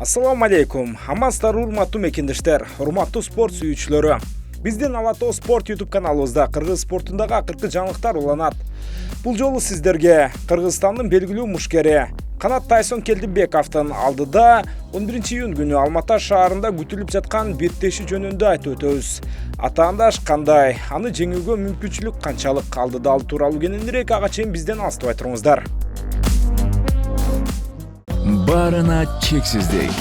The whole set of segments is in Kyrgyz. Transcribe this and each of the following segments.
Assalamu алейкум. Амансыздар урматтуу мекендештер, урматтуу спорт сүйүүчүлөрү. Биздин Ала Тоо спорт YouTube каналыбызда кыргыз спортундагы акыркы жаңылыктар уланат. Бул жолу сиздерге Кыргызстандын белгилүү мушкери Канат Тайсон Келдибековдун алдыда 11-июнь күнү Алматы шаарында күтүлүп жаткан беттеши жөнүндө айтып өтөбүз. Атаандаш кандай, аны жеңүүгө мүмкүнчүлүк канчалык, алдыда ал тууралуу кененирээк ага чейин бизден алыстабай туруңуздар. Барына чексиздик.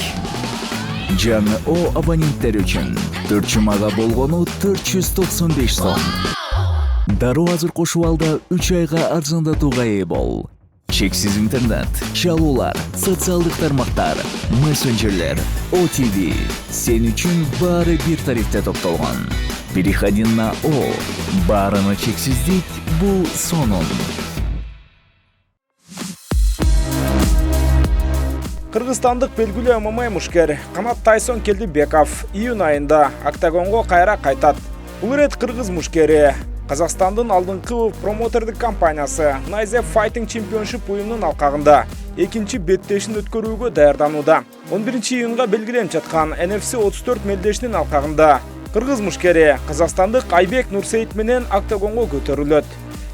Жаңы О абоненттер үчүн 4 жумага болгону 495 сом. Дароо азыр кошуп алда 3 айга арзандатууга ээ бол. Чексиз интернет, чалуулар, социалдык тармактар, мессенджерлер, OTV. Сен үчүн баары бир тарифте топтолгон. Переходи на О. Барына чексиздик бул сонун. Кыргызстандык белгилүү ММА мушкер Канат Тайсон Келдибеков июнь айында октагонго кайра кайтат. Бул ирет кыргыз мушкери Казакстандын алдыңкы промотордук компаниясы Nice Fighting Championship уюмунун алкагында экинчи беттешин өткөрүүгө даярданууда. 11-июнга белгиленип жаткан NFC 34 мелдешинин алкагында кыргыз мушкери казакстандык Айбек Нурсейит менен октагонго көтөрүлөт.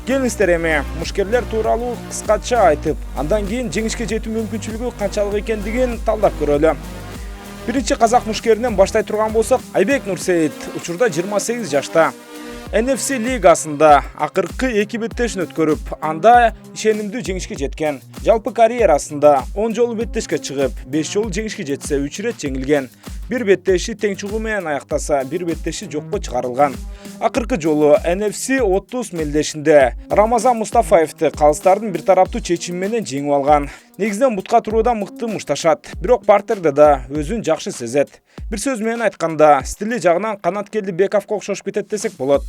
Келиңиздер эми мушкерлер тууралуу кыскача айтып, андан кийин жеңишке жетүү мүмкүнчүлүгү канчалык экендигин талдап көрөлү. Биринчи казак мушкеринен баштай турган болсок, Айбек Нурсейит учурда 28 жашта. NFC лигасында акыркы 2 беттешин өткөрүп, анда ишенимдүү жеңишке жеткен. Жалпы карьерасында 10 жолу беттешке чыгып, 5 жолу жеңишке жетсе, 3 ирет жеңилген. Бир беттеши тең чыгуу менен аяктаса, бир беттеши жокко чыгарылган. Акыркы жолу NFC 30 мелдешинде Рамазан Мустафаевди калыстардын бир тараптуу чечими менен жеңип алган. Негизинен бутка туруудан мыкты мушташат, бирок партерде да өзүн жакшы сезет. Бир сөз менен айтканда, стили жагынан Канат Келдибековго окшош кетет десек болот.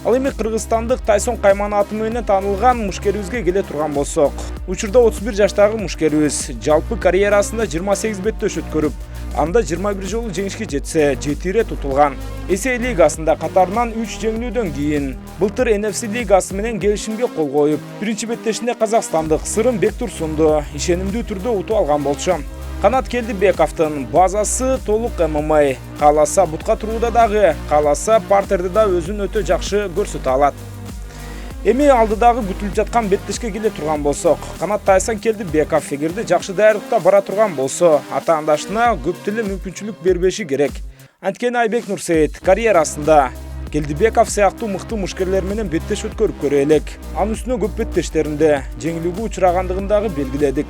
Ал эми кыргызстандык Тайсон Кайман аты менен таанылган мушкерибизге келе турган болсок, учурда 31 жаштагы мушкерибиз жалпы карьерасында 28 беттеш өткөрүп, анда 21 жолу жеңишке жетсе, 7 ирет утулган. Эсей лигасында катарынан 3 жеңилүүдөн кийин былтыр NFC лигасы менен келишимге кол коюп, биринчи беттешинде казакстандык Сырым Бектурсунду ишенимдүү түрдө утуп алган болчу. Канат Келдибековдун базасы толук ММА. Кааласа бутка турууда дагы, кааласа партерде да өзүн өтө жакшы көрсөтө алат. Эми алдыдагы күтүлүп жаткан беттешке келе турган болсок, Канат Тайсон Келдибеков эгерде жакшы даярдыкта бара турган болсо, атаандашына көп деле мүмкүнчүлүк бербеши керек. Анткени Айбек Нурсейит карьерасында Келдибеков сыяктуу мыкты мушкерлер менен беттеш өткөрүп көрө элек. Анын үстүнө көп беттештеринде жеңилүүгө учурагандыгын дагы белгиледик.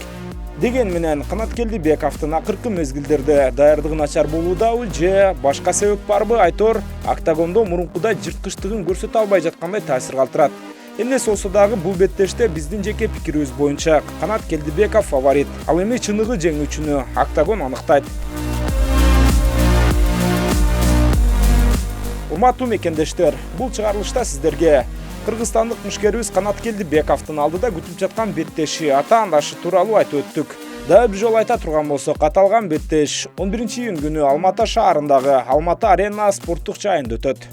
Деген менен Канат Келдибековдун акыркы мезгилдерде даярдыгы начар болуудабы же башка себеп барбы айтор, октагондо мурункудай жырткычтыгын көрсөтө албай жаткандай таасир калтырат. Эмне болсо дагы бул беттеште биздин жеке пикирибиз боюнча Канат Келдибеков фаворит. Ал эми чыныгы жеңүүчүнү октагон аныктайт. Урматтуу мекендештер, бул чыгарылышта сиздерге кыргызстандык мушкерибиз Канат Келдибековдун алдыда күтүп жаткан беттеши атаандашы тууралуу айтып өттүк. Дагы бир жолу айта турган болсок, аталган беттеш 11-июнь күнү Алматы шаарындагы Алматы Арена спорттук жайында өтөт.